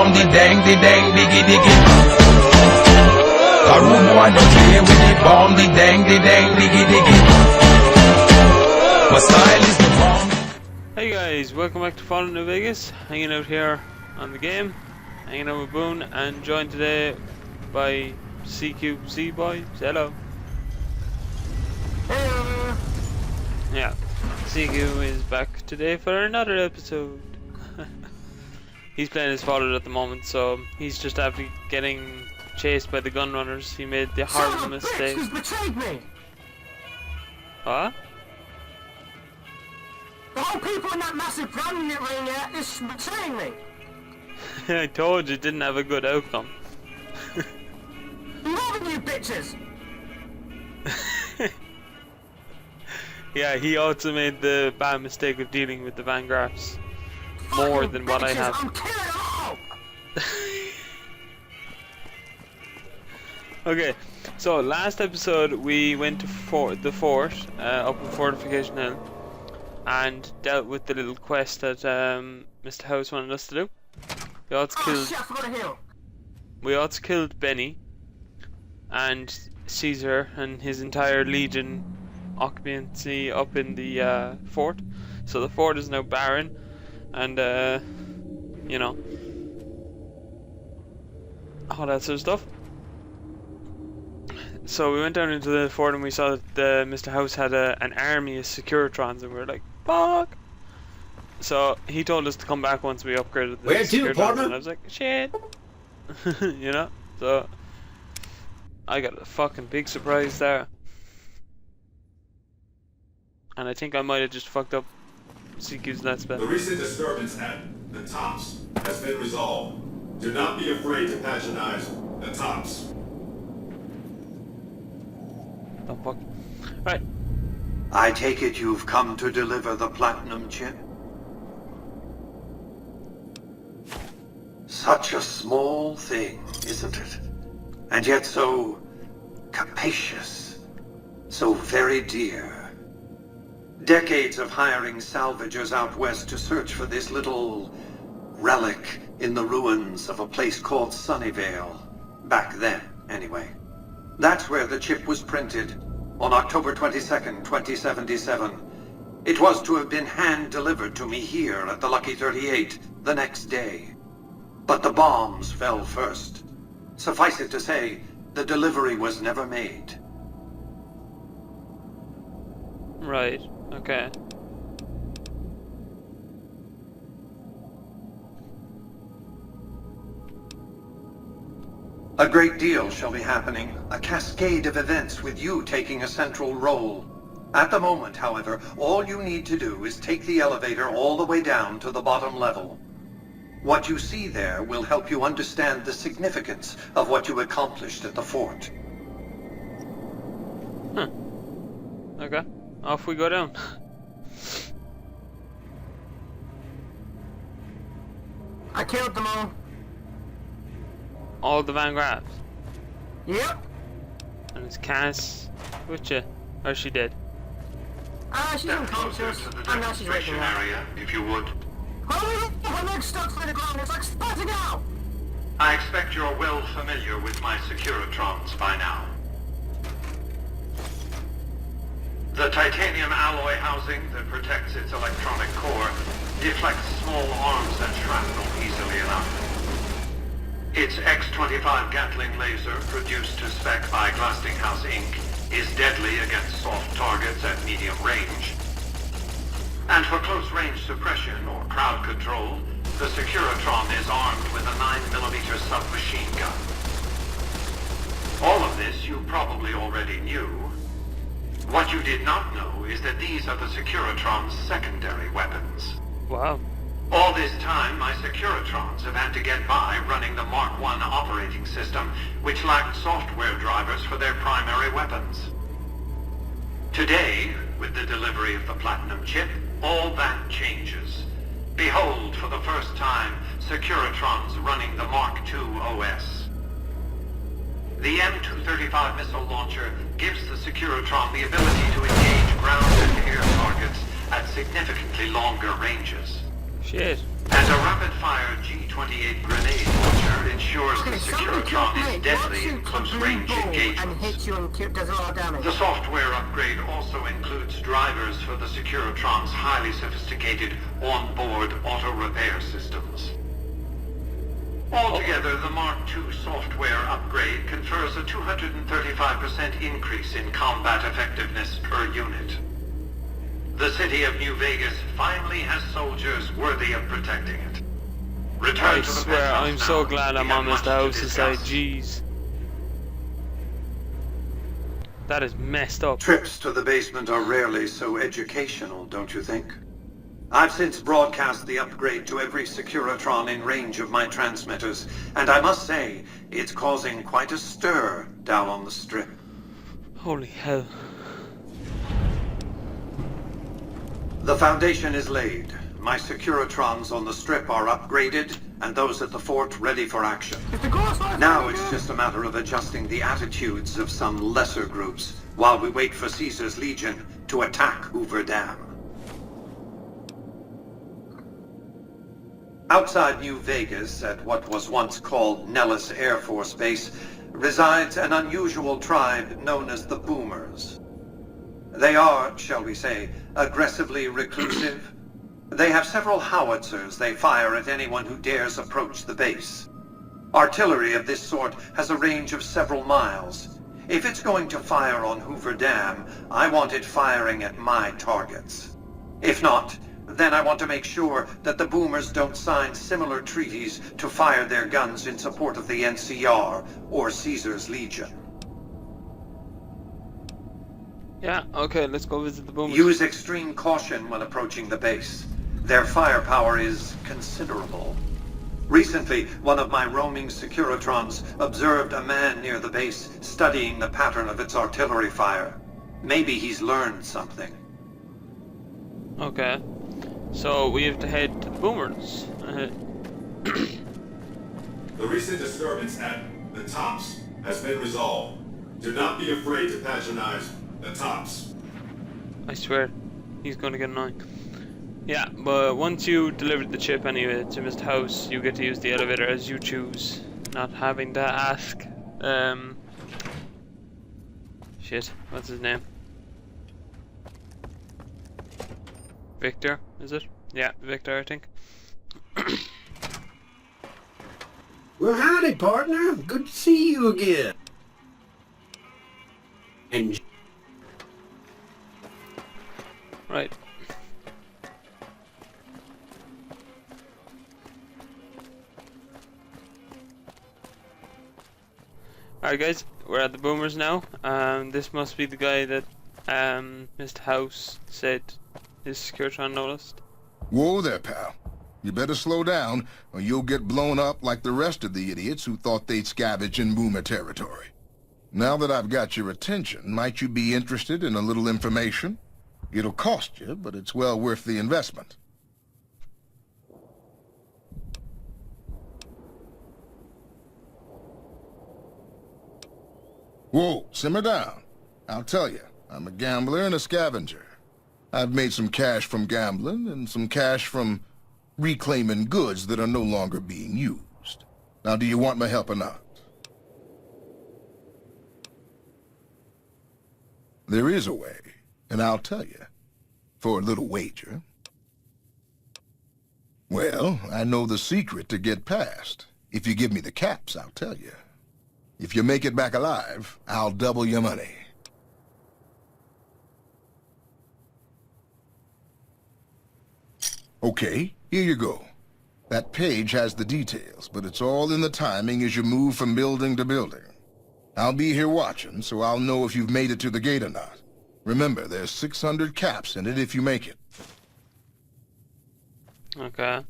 bomb, the dang, diggy, diggy. A rude boy don't play with the bomb, the dang, diggy, diggy. My style is the bomb. Hey guys, welcome back to Fallout New Vegas. Hanging out here on the game, hanging out with Boone, and joined today by CQC boy. Say hello. Hello. Yeah, CQ is back today for another episode. He's playing his Fallout at the moment, so he's just after getting chased by the gun runners. He made the horrible mistake. He's betrayed me. What? The whole people in that massive gun ring is betraying me. I told you it didn't have a good outcome. More than you bitches. Yeah, he also made the bad mistake of dealing with the Van Graffs more than what I have. I'm killing them all. Okay, so last episode we went to the fort up in Fortification Hill and dealt with the little quest that Mr. House wanted us to do. We also killed Benny and Caesar and his entire legion occupancy up in the fort. So the fort is now barren and you know, all that sort of stuff. So we went down into the fort and we saw that Mr. House had an army of Securitrons, and we were like, fuck! So he told us to come back once we upgraded the Securitrons, and I was like, shit! You know? So I got a fucking big surprise there. And I think I might have just fucked up CQ's let's bet. The recent disturbance at the Tops has been resolved. Do not be afraid to patronize the Tops. Oh fuck. Right. I take it you've come to deliver the platinum chip? Such a small thing, isn't it? And yet so capacious, so very dear. Decades of hiring salvagers out west to search for this little relic in the ruins of a place called Sunnyvale. Back then, anyway. That's where the chip was printed, on October 22nd, 2077. It was to have been hand-delivered to me here at the Lucky 38 the next day. But the bombs fell first. Suffice it to say, the delivery was never made. Right, okay. A great deal shall be happening, a cascade of events with you taking a central role. At the moment, however, all you need to do is take the elevator all the way down to the bottom level. What you see there will help you understand the significance of what you accomplished at the fort. Huh. Okay, off we go down. I killed them all. All the Van Graffs. Yep. And it's Cass with you. Or is she dead? She's unconscious. And now she's waking up. Area, if you would. Her leg's stuck to the ground. It's like spotting out. I expect you're well familiar with my Securitrons by now. The titanium alloy housing that protects its electronic core deflects small arms and shrapnel easily enough. Its X-25 Gatling laser, produced to spec by Glastinghouse Inc., is deadly against soft targets at medium range. And for close-range suppression or crowd control, the Securitron is armed with a 9mm submachine gun. All of this you probably already knew. What you did not know is that these are the Securitron's secondary weapons. Wow. All this time, my Securitrons have had to get by running the Mark I operating system, which lacked software drivers for their primary weapons. Today, with the delivery of the Platinum chip, all that changes. Behold, for the first time, Securitrons running the Mark II OS. The M235 missile launcher gives the Securitron the ability to engage ground and air targets at significantly longer ranges. Shit. And a rapid-fire G-28 grenade If somebody Securitron killed me, is deadly in shoots a close blue range ball and engagements. hits you and does a lot of damage. The software upgrade also includes drivers for the Securitron's highly sophisticated on-board auto-repair systems. Altogether, the Mark II software upgrade confers a 235% increase in combat effectiveness per unit. The city of New Vegas finally has soldiers worthy of protecting it. Return I to the swear, penthouse I'm so now. glad We I'm have on much Mr. to House's side. discuss. Jeez. That is messed up. Trips to the basement are rarely so educational, don't you think? I've since broadcast the upgrade to every Securitron in range of my transmitters, and I must say, it's causing quite a stir down on the Strip. Holy hell. The foundation is laid. My Securitrons on the Strip are upgraded, and those at the fort ready for action. If the ghost lies Now down it's again, just a matter of adjusting the attitudes of some lesser groups, while we wait for Caesar's Legion to attack Hoover Dam. Outside New Vegas, at what was once called Nellis Air Force Base, resides an unusual tribe known as the Boomers. They are, shall we say, aggressively reclusive. They have several howitzers they fire at anyone who dares approach the base. Artillery of this sort has a range of several miles. If it's going to fire on Hoover Dam, I want it firing at my targets. If not, then I want to make sure that the Boomers don't sign similar treaties to fire their guns in support of the NCR or Caesar's Legion. Yeah, okay, let's go visit the boomers. Use extreme caution when approaching the base. Their firepower is considerable. Recently, one of my roaming Securitrons observed a man near the base studying the pattern of its artillery fire. Maybe he's learned something. Okay. So we have to head to the boomers. The recent disturbance at the Tops has been resolved. Do not be afraid to patronize the Tops. I swear, he's gonna get annoying. Yeah, but once you delivered the chip anyway to Mr. House, you get to use the elevator as you choose, not having to ask, shit, what's his name? Victor, is it? Yeah, Victor, I think. Well, howdy, partner. Good to see you again. And Right. Alright guys, we're at the boomers now. This must be the guy that Mr. House said his Securitron noticed. Whoa there, pal. You better slow down, or you'll get blown up like the rest of the idiots who thought they'd scavenge in Boomer territory. Now that I've got your attention, might you be interested in a little information? It'll cost you, but it's well worth the investment. Whoa, simmer down. I'll tell you, I'm a gambler and a scavenger. I've made some cash from gambling and some cash from reclaiming goods that are no longer being used. Now, do you want my help or not? There is a way, and I'll tell you, for a little wager. Well, I know the secret to get past. If you give me the caps, I'll tell you. If you make it back alive, I'll double your money. Okay, here you go. That page has the details, but it's all in the timing as you move from building to building. I'll be here watching, so I'll know if you've made it to the gate or not. Remember, there's 600 caps in it if you make it. Okay.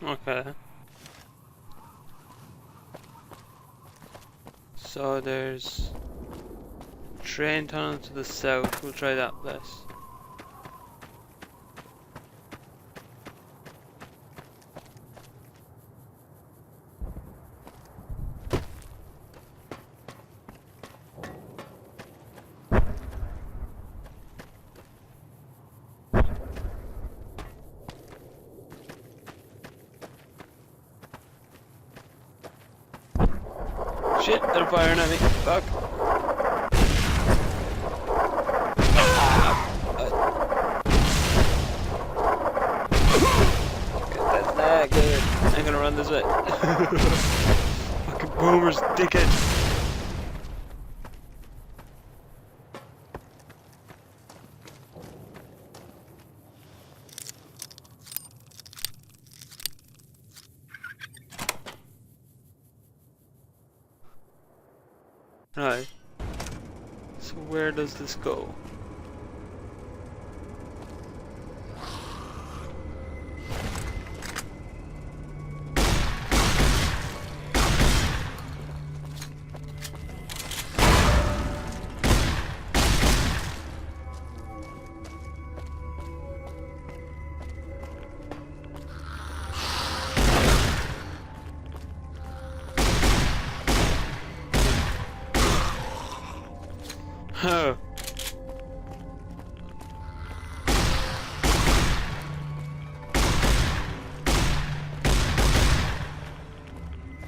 Okay. So there's train tunnel to the south. We'll try that place. Shit, they're firing at me. Fuck. That's not good. I'm gonna run this way. Fucking boomers, dickhead. Right. So where does this go? Oh.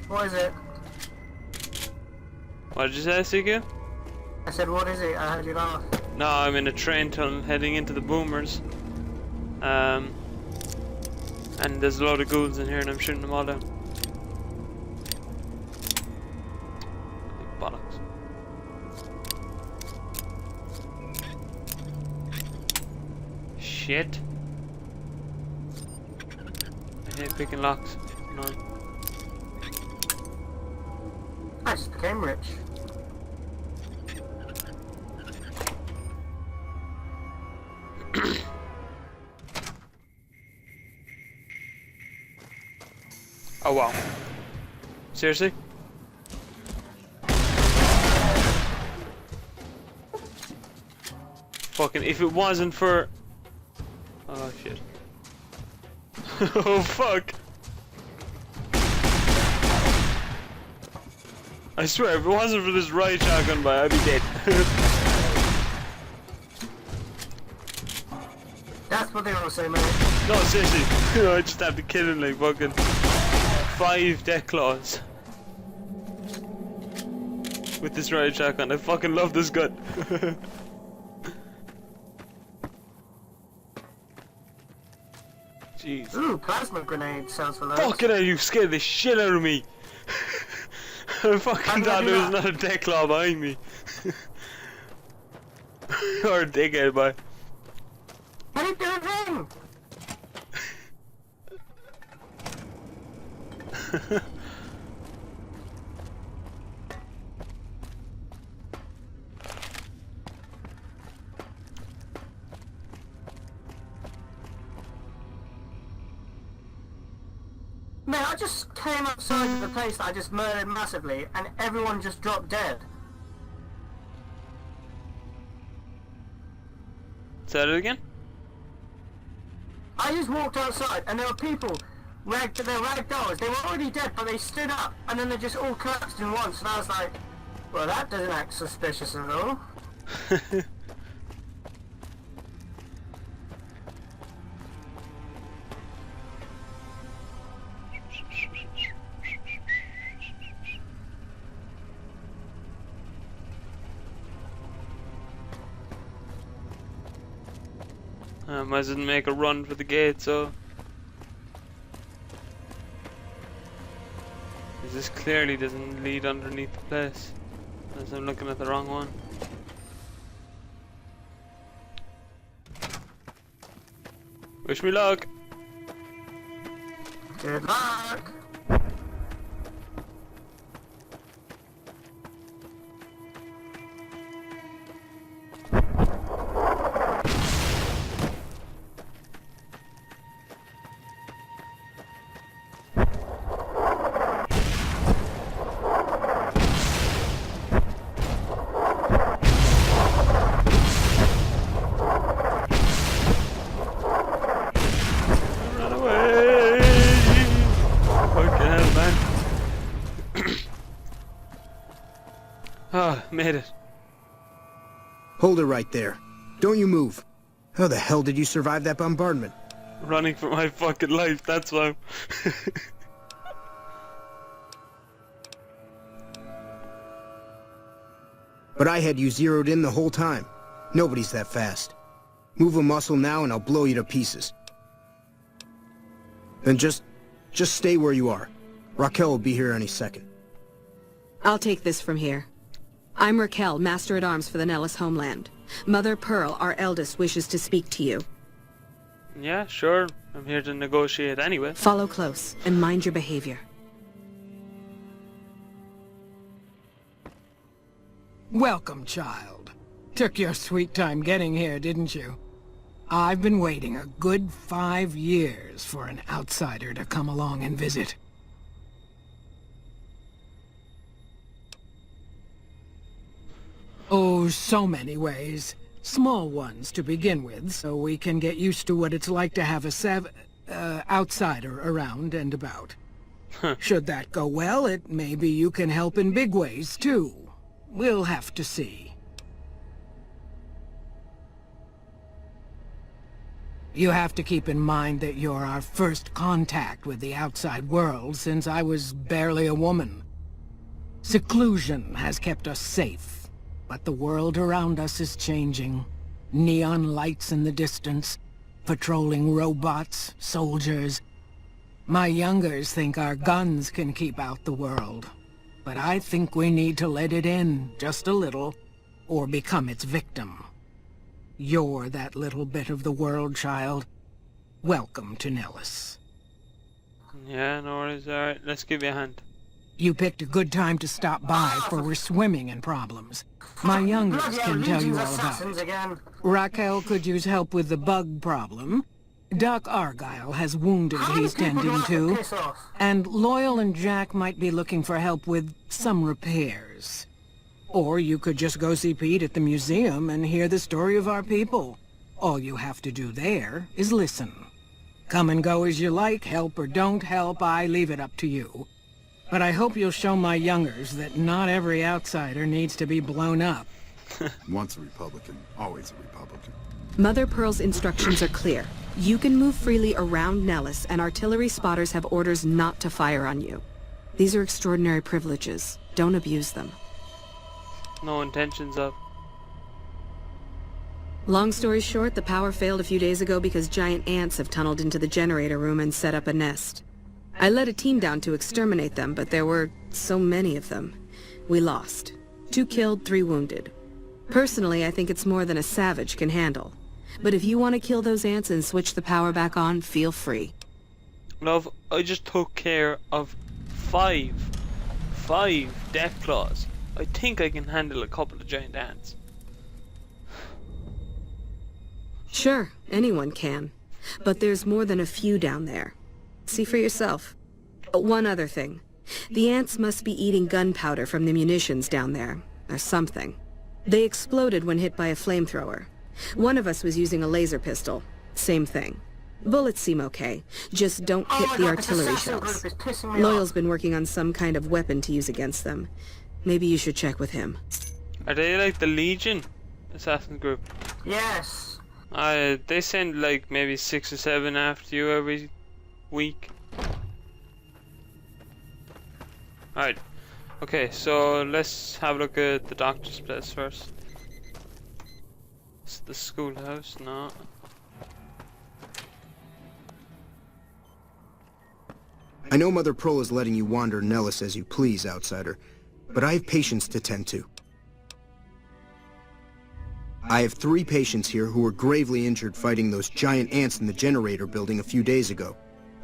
What is it? What did you say, CQ? I said, what is it? I heard you laugh. No, I'm in a train tunnel heading into the boomers. And there's a load of ghouls in here and I'm shooting them all down. Bollocks. Shit. I hate picking locks. No. I just became rich. Oh wow. Seriously? Fucking if it wasn't for... Oh shit. Oh fuck. I swear if it wasn't for this riot shotgun by I'd be dead. That's what they all say, mate. No seriously. I just have to kill him like fucking 5 death claws. With this riot shotgun. I fucking love this gun. Jeez. Ooh, plasma grenade sounds for loads. Fucking hell, you scared the shit out of me. I fucking thought there was another death claw behind me. You're a dickhead, boy. I didn't do a thing! Man, I just came outside of the place that I just murdered massively, and everyone just dropped dead. Say that again? I just walked outside, and there were people, they're ragdolls, they were already dead, but they stood up, and then they just all collapsed in once, and I was like, well, that doesn't act suspicious at all. I didn't make a run for the gate, so... This clearly doesn't lead underneath the place. Unless I'm looking at the wrong one. Wish me luck! Good luck! Made it. Hold it right there. Don't you move. How the hell did you survive that bombardment? Running for my fucking life, that's why. But I had you zeroed in the whole time. Nobody's that fast. Move a muscle now and I'll blow you to pieces. Then just stay where you are. Raquel will be here any second. I'll take this from here. I'm Raquel, Master-at-Arms for the Nellis homeland. Mother Pearl, our eldest, wishes to speak to you. Yeah, sure. I'm here to negotiate anyway. Follow close, and mind your behavior. Welcome, child. Took your sweet time getting here, didn't you? I've been waiting a good 5 years for an outsider to come along and visit. Oh, so many ways. Small ones to begin with, so we can get used to what it's like to have a outsider around and about. Should that go well, it may be you can help in big ways, too. We'll have to see. You have to keep in mind that you're our first contact with the outside world since I was barely a woman. Seclusion has kept us safe, but the world around us is changing. Neon lights in the distance, patrolling robots, soldiers. My youngers think our guns can keep out the world, but I think we need to let it in, just a little, or become its victim. You're that little bit of the world, child. Welcome to Nellis. Yeah, no worries. Alright, let's give you a hand. You picked a good time to stop by, for we're swimming in problems. My youngest can tell you all about it. Again. Raquel could use help with the bug problem. Doc Argyle has wounded he's tending to. And Loyal and Jack might be looking for help with some repairs. Or you could just go see Pete at the museum and hear the story of our people. All you have to do there is listen. Come and go as you like, help or don't help, I leave it up to you. But I hope you'll show my youngers that not every outsider needs to be blown up. Once a Republican, always a Republican. Mother Pearl's instructions are clear. You can move freely around Nellis, and artillery spotters have orders not to fire on you. These are extraordinary privileges. Don't abuse them. No intentions of. Long story short, the power failed a few days ago because giant ants have tunneled into the generator room and set up a nest. I led a team down to exterminate them, but there were so many of them. We lost. 2 killed, 3 wounded. Personally, I think it's more than a savage can handle. But if you want to kill those ants and switch the power back on, feel free. Love, I just took care of 5 death claws. I think I can handle a couple of giant ants. Sure, anyone can. But there's more than a few down there. See for yourself. One other thing. The ants must be eating gunpowder from the munitions down there, or something. They exploded when hit by a flamethrower. One of us was using a laser pistol. Same thing. Bullets seem okay. Just don't hit the artillery shells. Loyal's been working on some kind of weapon to use against them. Maybe you should check with him. Are they like the Legion assassin group? Yes. They send like maybe 6 or 7 after you every week. Alright. Okay, so let's have a look at the doctor's place first. It's the schoolhouse, no. I know Mother Pearl is letting you wander Nellis as you please, outsider, but I have patients to tend to. I have 3 patients here who were gravely injured fighting those giant ants in the generator building a few days ago.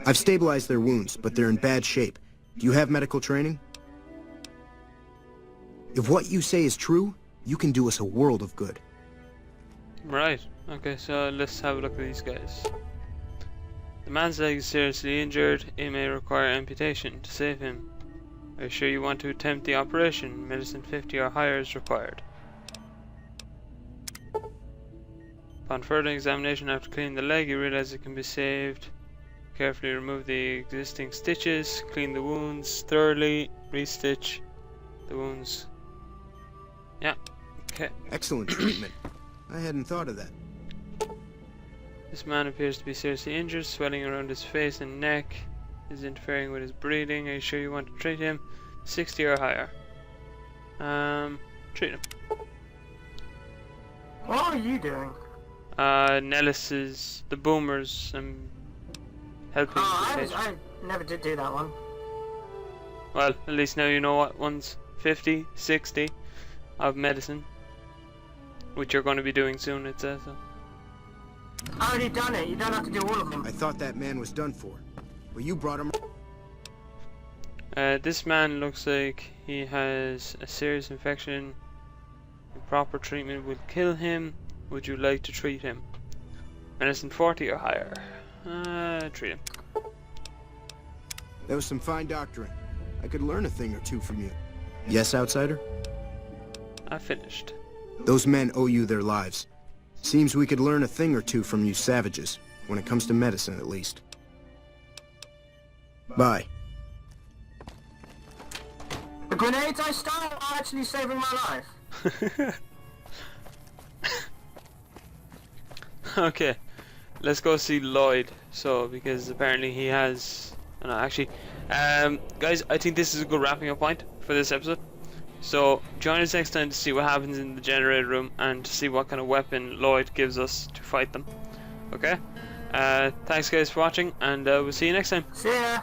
I've stabilized their wounds, but they're in bad shape. Do you have medical training? If what you say is true, you can do us a world of good. Right. Okay, so let's have a look at these guys. The man's leg is seriously injured. It may require amputation to save him. Are you sure you want to attempt the operation? Medicine 50 or higher is required. Upon further examination after cleaning the leg, you realize it can be saved. Carefully remove the existing stitches, clean the wounds thoroughly, restitch the wounds. Yeah. Okay. Excellent treatment. I hadn't thought of that. This man appears to be seriously injured. Swelling around his face and neck is interfering with his breathing. Are you sure you want to treat him? 60 or higher. Treat him. What are you doing? Nellis is the boomers. I'm helping. I never did do that one. Well, at least now you know what one's 50, 60 of medicine, which you're going to be doing soon, it says. So. I already done it. You don't have to do all of them. I thought that man was done for. Well, you brought him... This man looks like he has a serious infection. Proper treatment will kill him. Would you like to treat him? Medicine 40 or higher. Treat him. That was some fine doctoring. I could learn a thing or two from you. Yes, outsider? I finished. Those men owe you their lives. Seems we could learn a thing or two from you savages, when it comes to medicine at least. Bye. The grenades I stole are actually saving my life. Okay, let's go see Lloyd. So, because apparently he has... No, actually, guys, I think this is a good wrapping up point for this episode. So, join us next time to see what happens in the generator room and to see what kind of weapon Lloyd gives us to fight them. Okay? Thanks guys for watching, and we'll see you next time. See ya!